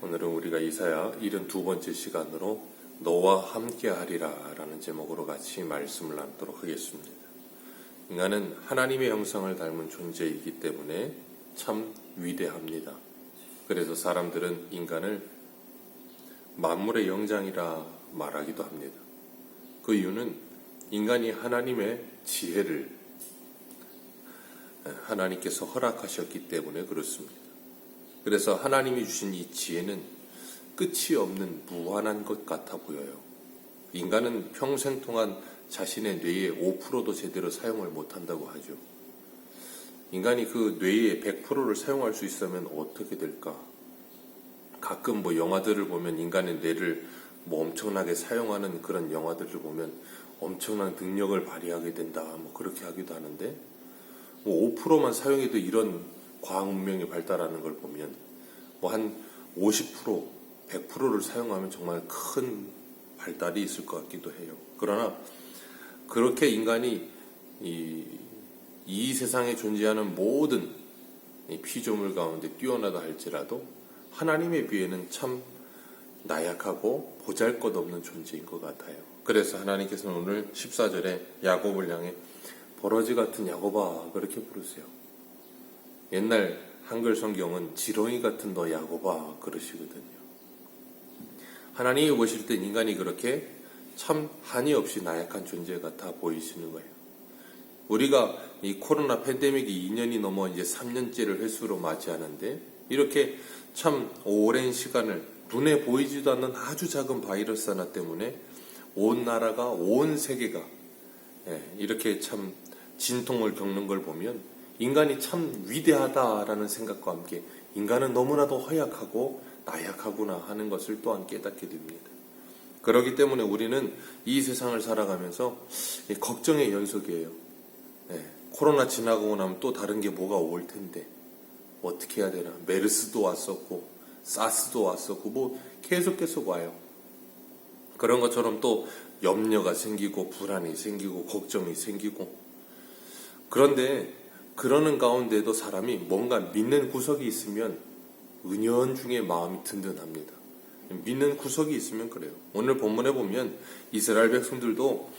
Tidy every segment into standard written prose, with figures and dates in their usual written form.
오늘은 우리가 이사야 72번째 시간으로 너와 함께하리라 라는 제목으로 같이 말씀을 나누도록 하겠습니다. 인간은 하나님의 형상을 닮은 존재이기 때문에 참 위대합니다. 그래서 사람들은 인간을 만물의 영장이라 말하기도 합니다. 그 이유는 인간이 하나님의 지혜를 하나님께서 허락하셨기 때문에 그렇습니다. 그래서 하나님이 주신 이 지혜는 끝이 없는 무한한 것 같아 보여요. 인간은 평생 동안 자신의 뇌의 5%도 제대로 사용을 못한다고 하죠. 인간이 그 뇌의 100%를 사용할 수 있으면 어떻게 될까? 가끔 영화들을 보면 인간의 뇌를 엄청나게 사용하는 그런 영화들을 보면 엄청난 능력을 발휘하게 된다 그렇게 하기도 하는데 5%만 사용해도 이런 과학 문명이 발달하는 걸 보면 한 50%, 100%를 사용하면 정말 큰 발달이 있을 것 같기도 해요. 그러나 그렇게 인간이 이 세상에 존재하는 모든 피조물 가운데 뛰어나다 할지라도 하나님에 비해는 참 나약하고 보잘것없는 존재인 것 같아요. 그래서 하나님께서는 오늘 14절에 야곱을 향해 버러지 같은 야곱아 그렇게 부르세요. 옛날 한글 성경은 지렁이 같은 너 야곱아 그러시거든요. 하나님이 보실 땐 인간이 그렇게 참 한이 없이 나약한 존재 같아 보이시는 거예요. 우리가 이 코로나 팬데믹이 2년이 넘어 이제 3년째를 횟수로 맞이하는데 이렇게 참 오랜 시간을 눈에 보이지도 않는 아주 작은 바이러스 하나 때문에 온 나라가 온 세계가 이렇게 참 진통을 겪는 걸 보면 인간이 참 위대하다라는 생각과 함께 인간은 너무나도 허약하고 나약하구나 하는 것을 또한 깨닫게 됩니다. 그렇기 때문에 우리는 이 세상을 살아가면서 걱정의 연속이에요. 코로나 지나가고 나면 또 다른 게 뭐가 올 텐데 어떻게 해야 되나. 메르스도 왔었고 사스도 왔었고 계속 와요. 그런 것처럼 또 염려가 생기고 불안이 생기고 걱정이 생기고 그런데 그러는 가운데도 사람이 뭔가 믿는 구석이 있으면 은연중에 마음이 든든합니다. 믿는 구석이 있으면 그래요. 오늘 본문에 보면 이스라엘 백성들도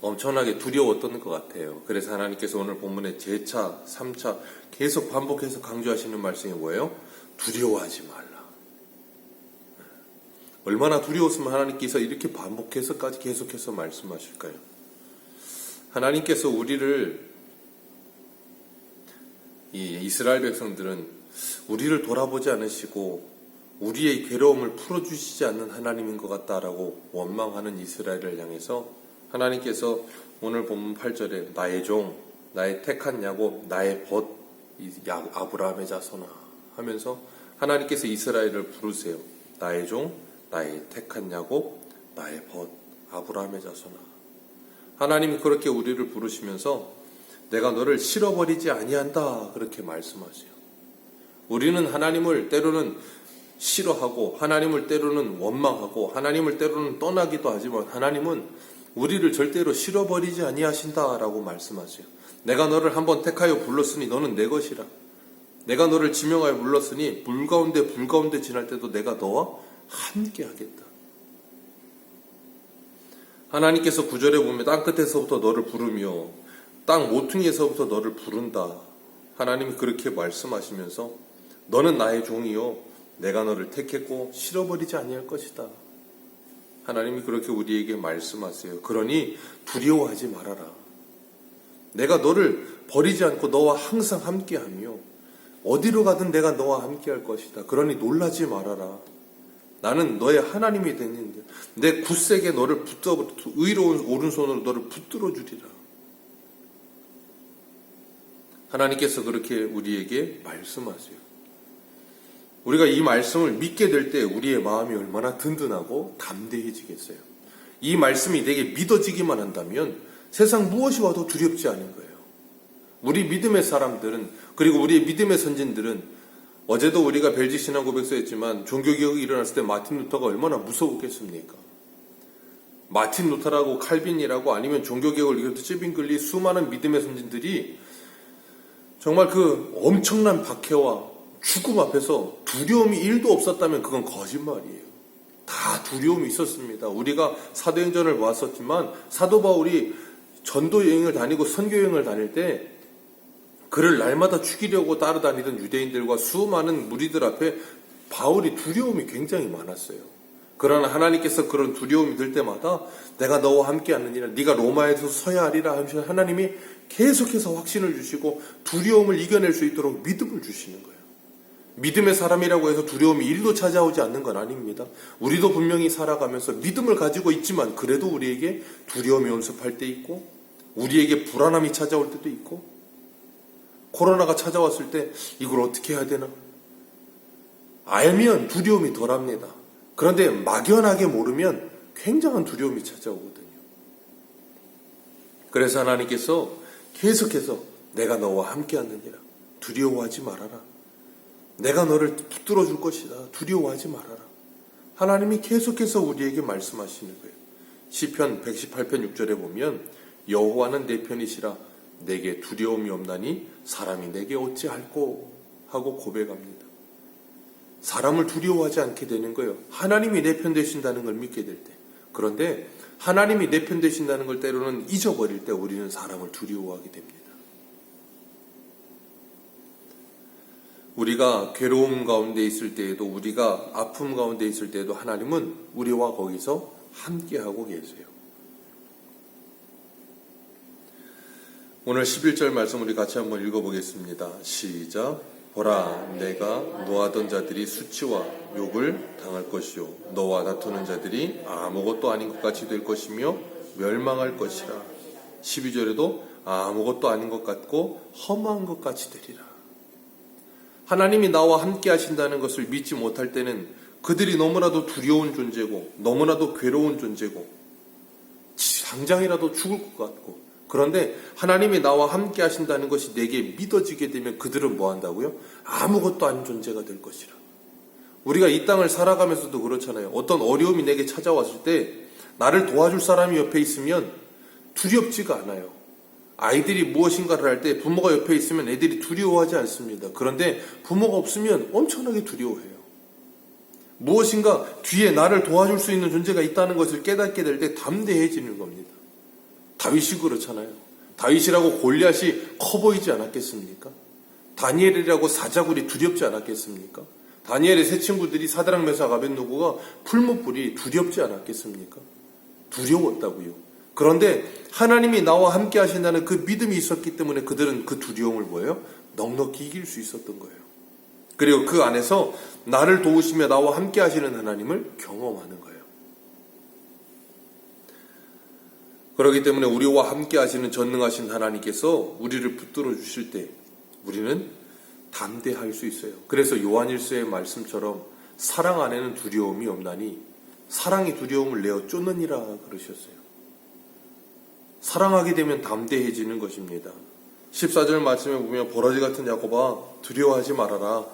엄청나게 두려웠던 것 같아요. 그래서 하나님께서 오늘 본문에 제차, 3차 계속 반복해서 강조하시는 말씀이 뭐예요? 두려워하지 말라. 얼마나 두려웠으면 하나님께서 이렇게 반복해서까지 계속해서 말씀하실까요? 하나님께서 우리를 이 이스라엘 백성들은 우리를 돌아보지 않으시고 우리의 괴로움을 풀어주시지 않는 하나님인 것 같다라고 원망하는 이스라엘을 향해서 하나님께서 오늘 본문 8절에 나의 종, 나의 택한 야곱, 나의 벗, 아브라함의 자손아 하면서 하나님께서 이스라엘을 부르세요. 나의 종, 나의 택한 야곱, 나의 벗, 아브라함의 자손아. 하나님이 그렇게 우리를 부르시면서 내가 너를 실어버리지 아니한다 그렇게 말씀하세요. 우리는 하나님을 때로는 싫어하고 하나님을 때로는 원망하고 하나님을 때로는 떠나기도 하지만 하나님은 우리를 절대로 실어버리지 아니하신다라고 말씀하세요. 내가 너를 한번 택하여 불렀으니 너는 내 것이라. 내가 너를 지명하여 불렀으니 불 가운데 지날 때도 내가 너와 함께 하겠다. 하나님께서 9절에 보면 땅끝에서부터 너를 부르며 땅 모퉁이에서부터 너를 부른다. 하나님이 그렇게 말씀하시면서 너는 나의 종이요 내가 너를 택했고 실어버리지 아니할 것이다. 하나님이 그렇게 우리에게 말씀하세요. 그러니 두려워하지 말아라. 내가 너를 버리지 않고 너와 항상 함께하며 어디로 가든 내가 너와 함께할 것이다. 그러니 놀라지 말아라. 나는 너의 하나님이 되는데 내 굳세게 너를 의로운 오른손으로 너를 붙들어 주리라. 하나님께서 그렇게 우리에게 말씀하세요. 우리가 이 말씀을 믿게 될 때 우리의 마음이 얼마나 든든하고 담대해지겠어요. 이 말씀이 내게 믿어지기만 한다면 세상 무엇이 와도 두렵지 않은 거예요. 우리 믿음의 사람들은 그리고 우리의 믿음의 선진들은 어제도 우리가 벨지 신앙 고백서했지만 종교개혁이 일어났을 때 마틴 루터가 얼마나 무서웠겠습니까? 마틴 루터라고 칼빈이라고 아니면 종교개혁을 이끌었던 스빈글리 수많은 믿음의 선진들이 정말 그 엄청난 박해와 죽음 앞에서 두려움이 1도 없었다면 그건 거짓말이에요. 다 두려움이 있었습니다. 우리가 사도행전을 보았었지만 사도 바울이 전도 여행을 다니고 선교 여행을 다닐 때 그를 날마다 죽이려고 따라다니던 유대인들과 수많은 무리들 앞에 바울이 두려움이 굉장히 많았어요. 그러나 하나님께서 그런 두려움이 들 때마다 내가 너와 함께 하느니라, 네가 로마에서 서야 하리라 하면서 하나님이 계속해서 확신을 주시고 두려움을 이겨낼 수 있도록 믿음을 주시는 거예요. 믿음의 사람이라고 해서 두려움이 1도 찾아오지 않는 건 아닙니다. 우리도 분명히 살아가면서 믿음을 가지고 있지만 그래도 우리에게 두려움이 온습할 때 있고 우리에게 불안함이 찾아올 때도 있고 코로나가 찾아왔을 때 이걸 어떻게 해야 되나? 알면 두려움이 덜합니다. 그런데 막연하게 모르면 굉장한 두려움이 찾아오거든요. 그래서 하나님께서 계속해서 내가 너와 함께 하느니라. 두려워하지 말아라. 내가 너를 붙들어 줄 것이다. 두려워하지 말아라. 하나님이 계속해서 우리에게 말씀하시는 거예요. 시편 118편 6절에 보면 여호와는 내 편이시라 내게 두려움이 없나니 사람이 내게 어찌할꼬 하고 고백합니다. 사람을 두려워하지 않게 되는 거예요. 하나님이 내 편 되신다는 걸 믿게 될 때. 그런데 하나님이 내 편 되신다는 걸 때로는 잊어버릴 때 우리는 사람을 두려워하게 됩니다. 우리가 괴로움 가운데 있을 때에도 우리가 아픔 가운데 있을 때에도 하나님은 우리와 거기서 함께하고 계세요. 오늘 11절 말씀 우리 같이 한번 읽어보겠습니다. 시작. 보라, 내가 노하던 자들이 수치와 욕을 당할 것이요 너와 다투는 자들이 아무것도 아닌 것 같이 될 것이며 멸망할 것이라. 12절에도 아무것도 아닌 것 같고 험한 것 같이 되리라. 하나님이 나와 함께 하신다는 것을 믿지 못할 때는 그들이 너무나도 두려운 존재고 너무나도 괴로운 존재고 당장이라도 죽을 것 같고, 그런데 하나님이 나와 함께 하신다는 것이 내게 믿어지게 되면 그들은 뭐 한다고요? 아무것도 아닌 존재가 될 것이라. 우리가 이 땅을 살아가면서도 그렇잖아요. 어떤 어려움이 내게 찾아왔을 때 나를 도와줄 사람이 옆에 있으면 두렵지가 않아요. 아이들이 무엇인가를 할 때 부모가 옆에 있으면 애들이 두려워하지 않습니다. 그런데 부모가 없으면 엄청나게 두려워해요. 무엇인가 뒤에 나를 도와줄 수 있는 존재가 있다는 것을 깨닫게 될 때 담대해지는 겁니다. 다윗이 그렇잖아요. 다윗이라고 골리앗이 커 보이지 않았겠습니까? 다니엘이라고 사자굴이 두렵지 않았겠습니까? 다니엘의 세 친구들이 사드락 메삭 아벳느고가 풀무불이 두렵지 않았겠습니까? 두려웠다고요. 그런데 하나님이 나와 함께 하신다는 그 믿음이 있었기 때문에 그들은 그 두려움을 뭐예요? 넉넉히 이길 수 있었던 거예요. 그리고 그 안에서 나를 도우시며 나와 함께 하시는 하나님을 경험하는 거예요. 그렇기 때문에 우리와 함께 하시는 전능하신 하나님께서 우리를 붙들어 주실 때 우리는 담대할 수 있어요. 그래서 요한일서의 말씀처럼 사랑 안에는 두려움이 없나니 사랑이 두려움을 내어 쫓느니라 그러셨어요. 사랑하게 되면 담대해지는 것입니다. 14절 말씀에 보면 버러지 같은 야곱아 두려워하지 말아라.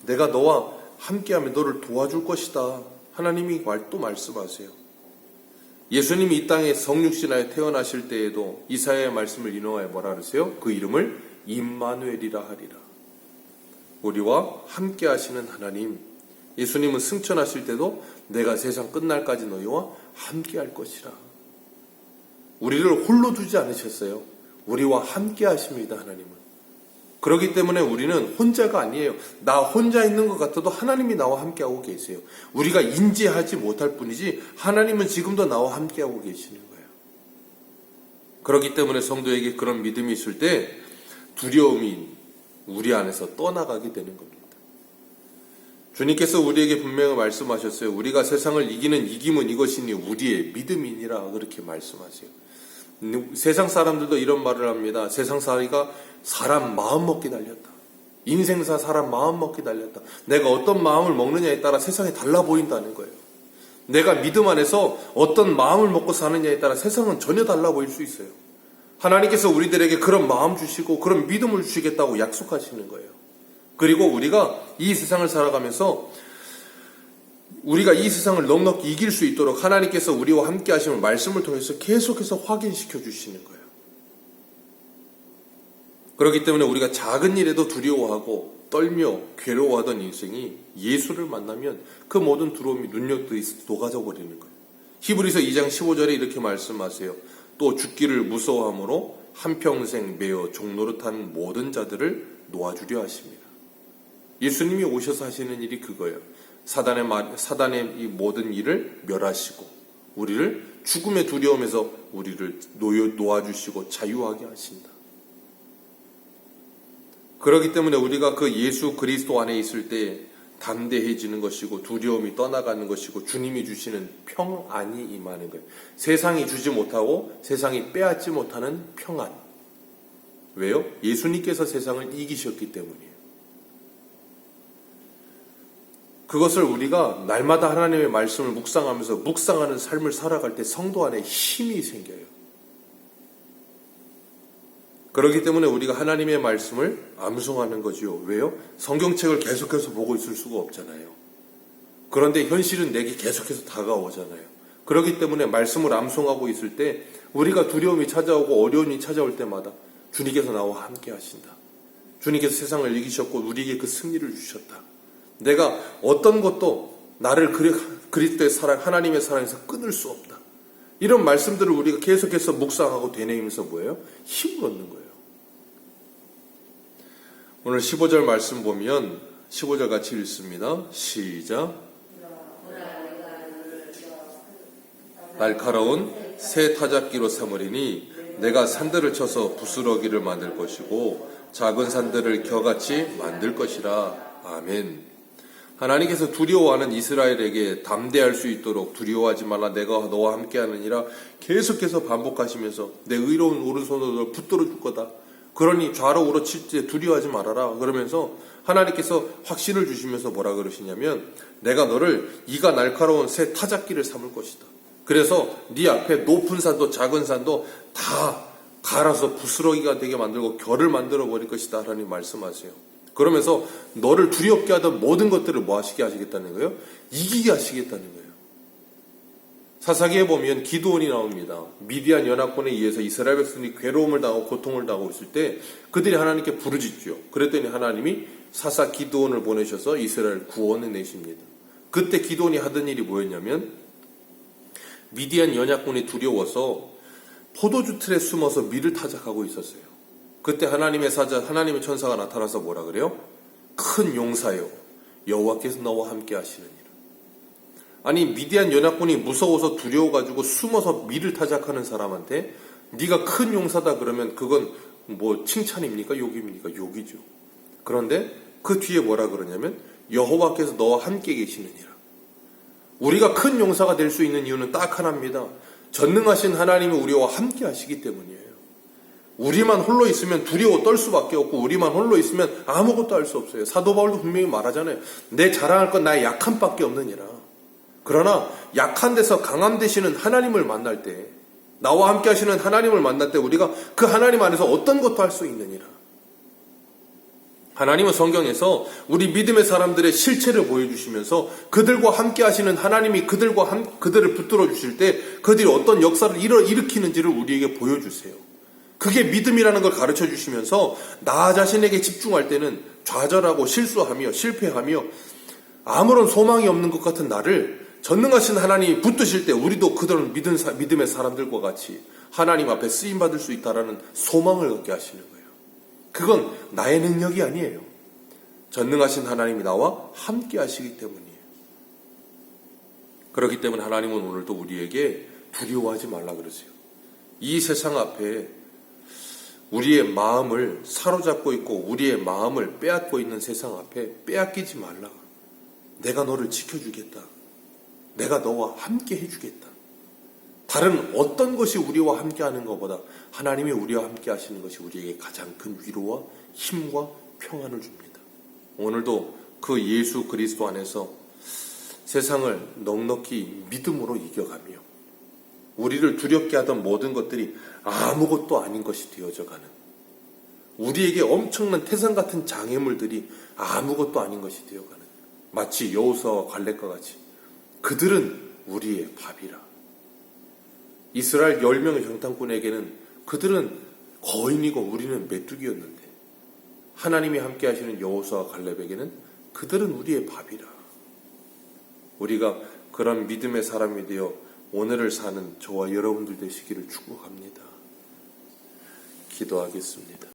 내가 너와 함께하면 너를 도와줄 것이다. 하나님이 또 말씀하세요. 예수님이 이 땅에 성육신하여 태어나실 때에도 이사야의 말씀을 인용하여 뭐라 그러세요? 그 이름을 임마누엘이라 하리라. 우리와 함께 하시는 하나님. 예수님은 승천하실 때도 내가 세상 끝날까지 너희와 함께 할 것이라. 우리를 홀로 두지 않으셨어요. 우리와 함께 하십니다, 하나님은. 그렇기 때문에 우리는 혼자가 아니에요. 나 혼자 있는 것 같아도 하나님이 나와 함께하고 계세요. 우리가 인지하지 못할 뿐이지 하나님은 지금도 나와 함께하고 계시는 거예요. 그렇기 때문에 성도에게 그런 믿음이 있을 때 두려움이 우리 안에서 떠나가게 되는 겁니다. 주님께서 우리에게 분명히 말씀하셨어요. 우리가 세상을 이기는 이김은 이것이니 우리의 믿음이니라 그렇게 말씀하세요. 세상 사람들도 이런 말을 합니다. 세상살이가 사람 마음 먹기 달렸다. 인생사 사람 마음 먹기 달렸다. 내가 어떤 마음을 먹느냐에 따라 세상이 달라 보인다는 거예요. 내가 믿음 안에서 어떤 마음을 먹고 사느냐에 따라 세상은 전혀 달라 보일 수 있어요. 하나님께서 우리들에게 그런 마음 주시고 그런 믿음을 주시겠다고 약속하시는 거예요. 그리고 우리가 이 세상을 살아가면서 우리가 이 세상을 넉넉히 이길 수 있도록 하나님께서 우리와 함께 하시는 말씀을 통해서 계속해서 확인시켜 주시는 거예요. 그렇기 때문에 우리가 작은 일에도 두려워하고 떨며 괴로워하던 인생이 예수를 만나면 그 모든 두려움이 눈엿듯이 녹아져 버리는 거예요. 히브리서 2장 15절에 이렇게 말씀하세요. 또 죽기를 무서워함으로 한평생 매어 종노릇한 모든 자들을 놓아주려 하십니다. 예수님이 오셔서 하시는 일이 그거예요. 사단의 이 모든 일을 멸하시고 우리를 죽음의 두려움에서 우리를 놓아주시고 자유하게 하신다. 그렇기 때문에 우리가 그 예수 그리스도 안에 있을 때 담대해지는 것이고 두려움이 떠나가는 것이고 주님이 주시는 평안이 임하는 거예요. 세상이 주지 못하고 세상이 빼앗지 못하는 평안. 왜요? 예수님께서 세상을 이기셨기 때문이에요. 그것을 우리가 날마다 하나님의 말씀을 묵상하면서 묵상하는 삶을 살아갈 때 성도 안에 힘이 생겨요. 그렇기 때문에 우리가 하나님의 말씀을 암송하는 거지요. 왜요? 성경책을 계속해서 보고 있을 수가 없잖아요. 그런데 현실은 내게 계속해서 다가오잖아요. 그렇기 때문에 말씀을 암송하고 있을 때 우리가 두려움이 찾아오고 어려움이 찾아올 때마다 주님께서 나와 함께 하신다. 주님께서 세상을 이기셨고 우리에게 그 승리를 주셨다. 내가 어떤 것도 나를 그리스도의 사랑, 하나님의 사랑에서 끊을 수 없다. 이런 말씀들을 우리가 계속해서 묵상하고 되뇌이면서 뭐예요? 힘을 얻는 거예요. 오늘 15절 말씀 보면 15절 같이 읽습니다. 시작. 날카로운 새 타작기로 삼으리니 내가 산들을 쳐서 부스러기를 만들 것이고 작은 산들을 겨같이 만들 것이라. 아멘. 하나님께서 두려워하는 이스라엘에게 담대할 수 있도록 두려워하지 말라 내가 너와 함께하느니라 계속해서 반복하시면서 내 의로운 오른손으로 널 붙들어 줄 거다. 그러니 좌로 우로 칠 때 두려워하지 말아라. 그러면서 하나님께서 확신을 주시면서 뭐라 그러시냐면 내가 너를 이가 날카로운 새 타작기를 삼을 것이다. 그래서 네 앞에 높은 산도 작은 산도 다 갈아서 부스러기가 되게 만들고 결을 만들어 버릴 것이다. 하나님 말씀하세요. 그러면서 너를 두렵게 하던 모든 것들을 뭐 하시게 하시겠다는 거예요? 이기게 하시겠다는 거예요. 사사기에 보면 기드온이 나옵니다. 미디안 연합군에 의해서 이스라엘 백성이 괴로움을 당하고 고통을 당하고 있을 때 그들이 하나님께 부르짖죠. 그랬더니 하나님이 사사 기드온을 보내셔서 이스라엘 구원해 내십니다. 그때 기드온이 하던 일이 뭐였냐면 미디안 연합군이 두려워서 포도주 틀에 숨어서 밀을 타작하고 있었어요. 그때 하나님의 사자, 하나님의 천사가 나타나서 뭐라 그래요? 큰 용사여, 여호와께서 너와 함께 하시느니라. 아니 미디안 연합군이 무서워서 두려워가지고 숨어서 밀을 타작하는 사람한테 네가 큰 용사다 그러면 그건 뭐 칭찬입니까? 욕입니까? 욕이죠. 그런데 그 뒤에 뭐라 그러냐면 여호와께서 너와 함께 계시느니라. 우리가 큰 용사가 될 수 있는 이유는 딱 하나입니다. 전능하신 하나님이 우리와 함께 하시기 때문이에요. 우리만 홀로 있으면 두려워 떨 수밖에 없고 우리만 홀로 있으면 아무것도 할 수 없어요. 사도 바울도 분명히 말하잖아요. 내 자랑할 건 나의 약함밖에 없느니라. 그러나 약한 데서 강함 되시는 하나님을 만날 때 나와 함께 하시는 하나님을 만날 때 우리가 그 하나님 안에서 어떤 것도 할 수 있느니라. 하나님은 성경에서 우리 믿음의 사람들의 실체를 보여주시면서 그들과 함께 하시는 하나님이 그들을 붙들어 주실 때 그들이 어떤 역사를 일으키는지를 우리에게 보여주세요. 그게 믿음이라는 걸 가르쳐 주시면서 나 자신에게 집중할 때는 좌절하고 실수하며 실패하며 아무런 소망이 없는 것 같은 나를 전능하신 하나님이 붙드실 때 우리도 그들은 믿음의 사람들과 같이 하나님 앞에 쓰임받을 수 있다라는 소망을 갖게 하시는 거예요. 그건 나의 능력이 아니에요. 전능하신 하나님이 나와 함께 하시기 때문이에요. 그렇기 때문에 하나님은 오늘도 우리에게 두려워하지 말라 그러세요. 이 세상 앞에 우리의 마음을 사로잡고 있고 우리의 마음을 빼앗고 있는 세상 앞에 빼앗기지 말라. 내가 너를 지켜주겠다. 내가 너와 함께 해주겠다. 다른 어떤 것이 우리와 함께 하는 것보다 하나님이 우리와 함께 하시는 것이 우리에게 가장 큰 위로와 힘과 평안을 줍니다. 오늘도 그 예수 그리스도 안에서 세상을 넉넉히 믿음으로 이겨가며 우리를 두렵게 하던 모든 것들이 아무것도 아닌 것이 되어져가는 우리에게 엄청난 태산 같은 장애물들이 아무것도 아닌 것이 되어가는 마치 여호수아와 갈렙과 같이 그들은 우리의 밥이라. 이스라엘 10명의 정탐꾼에게는 그들은 거인이고 우리는 메뚜기였는데 하나님이 함께 하시는 여호수아와 갈렙에게는 그들은 우리의 밥이라. 우리가 그런 믿음의 사람이 되어 오늘을 사는 저와 여러분들 되시기를 축복합니다. 기도하겠습니다.